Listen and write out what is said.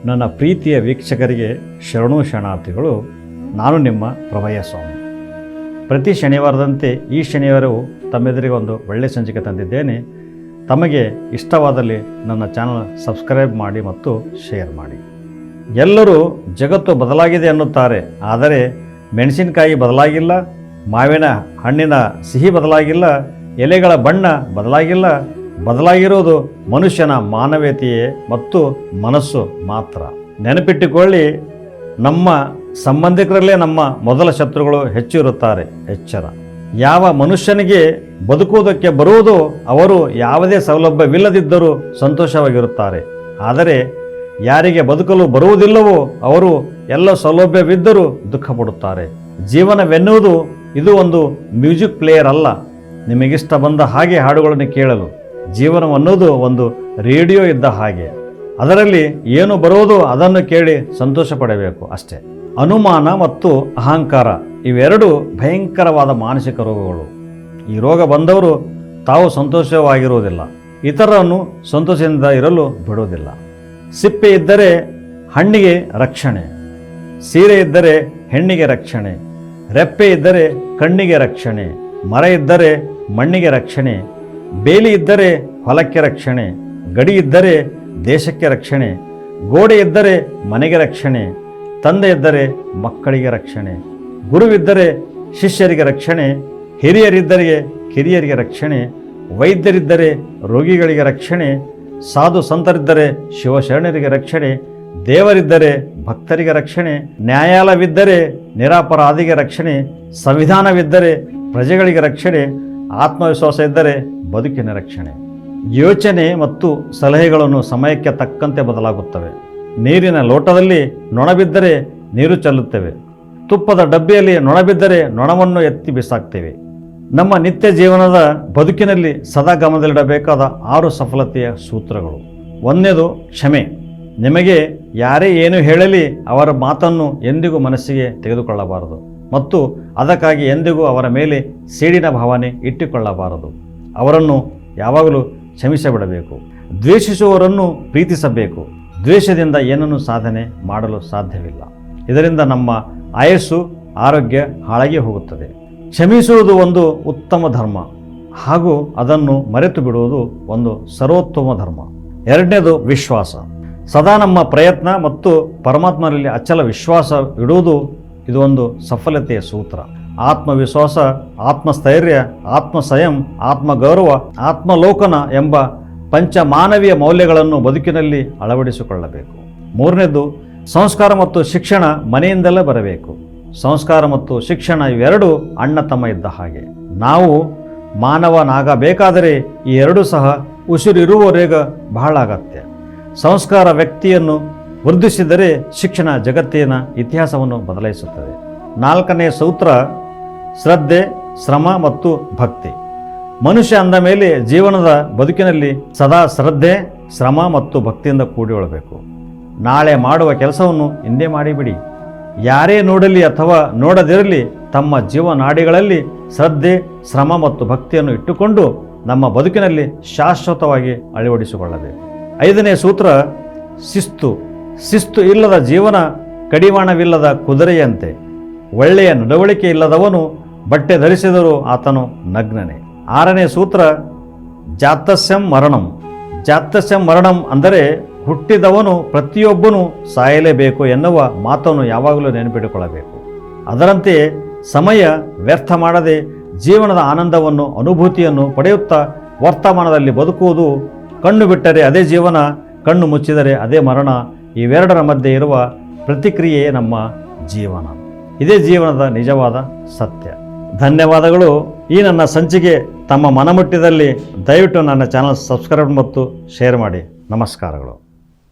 ನನ್ನ ಪ್ರೀತಿಯ ವೀಕ್ಷಕರಿಗೆ ಶರಣು ಶರಣಾರ್ಥಿಗಳು. ನಾನು ನಿಮ್ಮ ಪ್ರಭಯ ಸ್ವಾಮಿ. ಪ್ರತಿ ಶನಿವಾರದಂತೆ ಈ ಶನಿವಾರವೂ ತಮ್ಮೆದುರಿಗೆ ಒಂದು ಒಳ್ಳೆಯ ಸಂಚಿಕೆ ತಂದಿದ್ದೇನೆ. ತಮಗೆ ಇಷ್ಟವಾದಲ್ಲಿ ನನ್ನ ಚಾನಲ್ ಸಬ್ಸ್ಕ್ರೈಬ್ ಮಾಡಿ ಮತ್ತು ಶೇರ್ ಮಾಡಿ. ಎಲ್ಲರೂ ಜಗತ್ತು ಬದಲಾಗಿದೆ ಅನ್ನುತ್ತಾರೆ, ಆದರೆ ಮೆಣಸಿನಕಾಯಿ ಬದಲಾಗಿಲ್ಲ, ಮಾವಿನ ಹಣ್ಣಿನ ಸಿಹಿ ಬದಲಾಗಿಲ್ಲ, ಎಲೆಗಳ ಬಣ್ಣ ಬದಲಾಗಿಲ್ಲ. ಬದಲಾಗಿರೋದು ಮನುಷ್ಯನ ಮಾನವೀಯತೆಯೇ ಮತ್ತು ಮನಸ್ಸು ಮಾತ್ರ. ನೆನಪಿಟ್ಟುಕೊಳ್ಳಿ, ನಮ್ಮ ಸಂಬಂಧಿಕರಲ್ಲೇ ನಮ್ಮ ಮೊದಲ ಶತ್ರುಗಳು ಹೆಚ್ಚು ಇರುತ್ತಾರೆ. ಎಚ್ಚರ. ಯಾವ ಮನುಷ್ಯನಿಗೆ ಬದುಕುವುದಕ್ಕೆ ಬರುವುದೋ ಅವರು ಯಾವುದೇ ಸೌಲಭ್ಯವಿಲ್ಲದಿದ್ದರೂ ಸಂತೋಷವಾಗಿರುತ್ತಾರೆ. ಆದರೆ ಯಾರಿಗೆ ಬದುಕಲು ಬರುವುದಿಲ್ಲವೋ ಅವರು ಎಲ್ಲ ಸೌಲಭ್ಯವಿದ್ದರೂ ದುಃಖ ಪಡುತ್ತಾರೆ. ಜೀವನವೆನ್ನುವುದು ಇದು ಒಂದು ಮ್ಯೂಸಿಕ್ ಪ್ಲೇಯರ್ ಅಲ್ಲ, ನಿಮಗಿಷ್ಟ ಬಂದ ಹಾಗೆ ಹಾಡುಗಳನ್ನು ಕೇಳಲು. ಜೀವನವನ್ನೋದು ಒಂದು ರೇಡಿಯೋ ಇದ್ದ ಹಾಗೆ, ಅದರಲ್ಲಿ ಏನು ಬರುವುದೋ ಅದನ್ನು ಕೇಳಿ ಸಂತೋಷ ಪಡಬೇಕು ಅಷ್ಟೇ. ಅನುಮಾನ ಮತ್ತು ಅಹಂಕಾರ ಇವೆರಡು ಭಯಂಕರವಾದ ಮಾನಸಿಕ ರೋಗಗಳು. ಈ ರೋಗ ಬಂದವರು ತಾವು ಸಂತೋಷವಾಗಿರುವುದಿಲ್ಲ, ಇತರರನ್ನು ಸಂತೋಷದಿಂದ ಇರಲು ಬಿಡುವುದಿಲ್ಲ. ಸಿಪ್ಪೆ ಇದ್ದರೆ ಹಣ್ಣಿಗೆ ರಕ್ಷಣೆ, ಸೀರೆ ಇದ್ದರೆ ಹೆಣ್ಣಿಗೆ ರಕ್ಷಣೆ, ರೆಪ್ಪೆ ಇದ್ದರೆ ಕಣ್ಣಿಗೆ ರಕ್ಷಣೆ, ಮರ ಇದ್ದರೆ ಮಣ್ಣಿಗೆ ರಕ್ಷಣೆ, ಬೇಲಿ ಇದ್ದರೆ ಹೊಲಕ್ಕೆ ರಕ್ಷಣೆ, ಗಡಿ ಇದ್ದರೆ ದೇಶಕ್ಕೆ ರಕ್ಷಣೆ, ಗೋಡೆ ಇದ್ದರೆ ಮನೆಗೆ ರಕ್ಷಣೆ, ತಂದೆ ಇದ್ದರೆ ಮಕ್ಕಳಿಗೆ ರಕ್ಷಣೆ, ಗುರುವಿದ್ದರೆ ಶಿಷ್ಯರಿಗೆ ರಕ್ಷಣೆ, ಹಿರಿಯರಿದ್ದರೆ ಕಿರಿಯರಿಗೆ ರಕ್ಷಣೆ, ವೈದ್ಯರಿದ್ದರೆ ರೋಗಿಗಳಿಗೆ ರಕ್ಷಣೆ, ಸಾಧು ಸಂತರಿದ್ದರೆ ಶಿವಶರಣರಿಗೆ ರಕ್ಷಣೆ, ದೇವರಿದ್ದರೆ ಭಕ್ತರಿಗೆ ರಕ್ಷಣೆ, ನ್ಯಾಯಾಲಯವಿದ್ದರೆ ನಿರಪರಾಧಿಗೆ ರಕ್ಷಣೆ, ಸಂವಿಧಾನವಿದ್ದರೆ ಪ್ರಜೆಗಳಿಗೆ ರಕ್ಷಣೆ, ಆತ್ಮವಿಶ್ವಾಸ ಇದ್ದರೆ ಬದುಕಿನ ರಕ್ಷಣೆ. ಯೋಚನೆ ಮತ್ತು ಸಲಹೆಗಳನ್ನು ಸಮಯಕ್ಕೆ ತಕ್ಕಂತೆ ಬದಲಾಗುತ್ತವೆ. ನೀರಿನ ಲೋಟದಲ್ಲಿ ನೊಣ ಬಿದ್ದರೆ ನೀರು ಚೆಲ್ಲುತ್ತೇವೆ, ತುಪ್ಪದ ಡಬ್ಬಿಯಲ್ಲಿ ನೊಣ ಬಿದ್ದರೆ ನೊಣವನ್ನು ಎತ್ತಿ ಬಿಸಾಕ್ತೇವೆ. ನಮ್ಮ ನಿತ್ಯ ಜೀವನದ ಬದುಕಿನಲ್ಲಿ ಸದಾ ಗಮನದಲ್ಲಿಡಬೇಕಾದ 6 ಸಫಲತೆಯ ಸೂತ್ರಗಳು. 1ನೇದು ಕ್ಷಮೆ. ನಿಮಗೆ ಯಾರೇ ಏನು ಹೇಳಲಿ ಅವರ ಮಾತನ್ನು ಎಂದಿಗೂ ಮನಸ್ಸಿಗೆ ತೆಗೆದುಕೊಳ್ಳಬಾರದು ಮತ್ತು ಅದಕ್ಕಾಗಿ ಎಂದಿಗೂ ಅವರ ಮೇಲೆ ಸೇಡಿನ ಭಾವನೆ ಇಟ್ಟುಕೊಳ್ಳಬಾರದು. ಅವರನ್ನು ಯಾವಾಗಲೂ ಕ್ಷಮಿಸಿಬಿಡಬೇಕು. ದ್ವೇಷಿಸುವವರನ್ನು ಪ್ರೀತಿಸಬೇಕು. ದ್ವೇಷದಿಂದ ಏನನ್ನು ಸಾಧನೆ ಮಾಡಲು ಸಾಧ್ಯವಿಲ್ಲ. ಇದರಿಂದ ನಮ್ಮ ಆಯಸ್ಸು ಆರೋಗ್ಯ ಹಾಳಾಗಿ ಹೋಗುತ್ತದೆ. ಕ್ಷಮಿಸುವುದು ಒಂದು ಉತ್ತಮ ಧರ್ಮ ಹಾಗೂ ಅದನ್ನು ಮರೆತು ಬಿಡುವುದು ಒಂದು ಸರ್ವೋತ್ತಮ ಧರ್ಮ. 2ನೇದು ವಿಶ್ವಾಸ. ಸದಾ ನಮ್ಮ ಪ್ರಯತ್ನ ಮತ್ತು ಪರಮಾತ್ಮನಲ್ಲಿ ಅಚಲ ವಿಶ್ವಾಸ ಇಡುವುದು ಇದು ಒಂದು ಸಫಲತೆಯ ಸೂತ್ರ. ಆತ್ಮವಿಶ್ವಾಸ, ಆತ್ಮಸ್ಥೈರ್ಯ, ಆತ್ಮಸಂಯಮ, ಆತ್ಮಗೌರವ, ಆತ್ಮಲೋಕನ ಎಂಬ ಪಂಚಮಾನವೀಯ ಮೌಲ್ಯಗಳನ್ನು ಬದುಕಿನಲ್ಲಿ ಅಳವಡಿಸಿಕೊಳ್ಳಬೇಕು. 3ನೇದು ಸಂಸ್ಕಾರ ಮತ್ತು ಶಿಕ್ಷಣ ಮನೆಯಿಂದಲೇ ಬರಬೇಕು. ಸಂಸ್ಕಾರ ಮತ್ತು ಶಿಕ್ಷಣ ಇವೆರಡು ಅಣ್ಣ ತಮ್ಮ ಇದ್ದ ಹಾಗೆ. ನಾವು ಮಾನವನಾಗಬೇಕಾದರೆ ಈ ಎರಡೂ ಸಹ ಉಸಿರಿರುವವರೆಗೆ ಬಹಳ ಅಗತ್ಯ. ಸಂಸ್ಕಾರ ವ್ಯಕ್ತಿಯನ್ನು ವೃದ್ಧಿಸಿದರೆ ಶಿಕ್ಷಣ ಜಗತ್ತಿನ ಇತಿಹಾಸವನ್ನು ಬದಲಾಯಿಸುತ್ತದೆ. 4ನೇ ಸೂತ್ರ ಶ್ರದ್ಧೆ, ಶ್ರಮ ಮತ್ತು ಭಕ್ತಿ. ಮನುಷ್ಯ ಅಂದ ಮೇಲೆ ಜೀವನದ ಬದುಕಿನಲ್ಲಿ ಸದಾ ಶ್ರದ್ಧೆ, ಶ್ರಮ ಮತ್ತು ಭಕ್ತಿಯಿಂದ ಕೂಡಿಕೊಳ್ಳಬೇಕು. ನಾಳೆ ಮಾಡುವ ಕೆಲಸವನ್ನು ಇಂದೇ ಮಾಡಿಬಿಡಿ. ಯಾರೇ ನೋಡಲಿ ಅಥವಾ ನೋಡದಿರಲಿ ತಮ್ಮ ಜೀವನಾಡಿಗಳಲ್ಲಿ ಶ್ರದ್ಧೆ, ಶ್ರಮ ಮತ್ತು ಭಕ್ತಿಯನ್ನು ಇಟ್ಟುಕೊಂಡು ನಮ್ಮ ಬದುಕಿನಲ್ಲಿ ಶಾಶ್ವತವಾಗಿ ಅಳವಡಿಸಿಕೊಳ್ಳಬೇಕು. 5ನೇ ಸೂತ್ರ ಶಿಸ್ತು. ಶಿಸ್ತು ಇಲ್ಲದ ಜೀವನ ಕಡಿವಾಣವಿಲ್ಲದ ಕುದುರೆಯಂತೆ. ಒಳ್ಳೆಯ ನಡವಳಿಕೆ ಇಲ್ಲದವನು ಬಟ್ಟೆ ಧರಿಸಿದರೂ ಆತನು ನಗ್ನನೇ. 6ನೇ ಸೂತ್ರ ಜಾತಸ್ಯಂ ಮರಣಂ. ಜಾತಸ್ಯಂ ಮರಣಂ ಅಂದರೆ ಹುಟ್ಟಿದವನು ಪ್ರತಿಯೊಬ್ಬನೂ ಸಾಯಲೇಬೇಕು ಎನ್ನುವ ಮಾತನ್ನು ಯಾವಾಗಲೂ ನೆನಪಿಟ್ಟುಕೊಳ್ಳಬೇಕು. ಅದರಂತೆ ಸಮಯ ವ್ಯರ್ಥ ಮಾಡದೆ ಜೀವನದ ಆನಂದವನ್ನು, ಅನುಭೂತಿಯನ್ನು ಪಡೆಯುತ್ತಾ ವರ್ತಮಾನದಲ್ಲಿ ಬದುಕುವುದು. ಕಣ್ಣು ಬಿಟ್ಟರೆ ಅದೇ ಜೀವನ, ಕಣ್ಣು ಮುಚ್ಚಿದರೆ ಅದೇ ಮರಣ. ಇವೆರಡರ ಮಧ್ಯೆ ಇರುವ ಪ್ರತಿಕ್ರಿಯೆಯೇ ನಮ್ಮ ಜೀವನ. ಇದೇ ಜೀವನದ ನಿಜವಾದ ಸತ್ಯ. ಧನ್ಯವಾದಗಳು. ಈ ನನ್ನ ಸಂಚಿಕೆ ತಮ್ಮ ಮನಮುಟ್ಟಿದಲ್ಲಿ ದಯವಿಟ್ಟು ನನ್ನ ಚಾನಲ್ ಸಬ್ಸ್ಕ್ರೈಬ್ ಮತ್ತು ಶೇರ್ ಮಾಡಿ. ನಮಸ್ಕಾರಗಳು.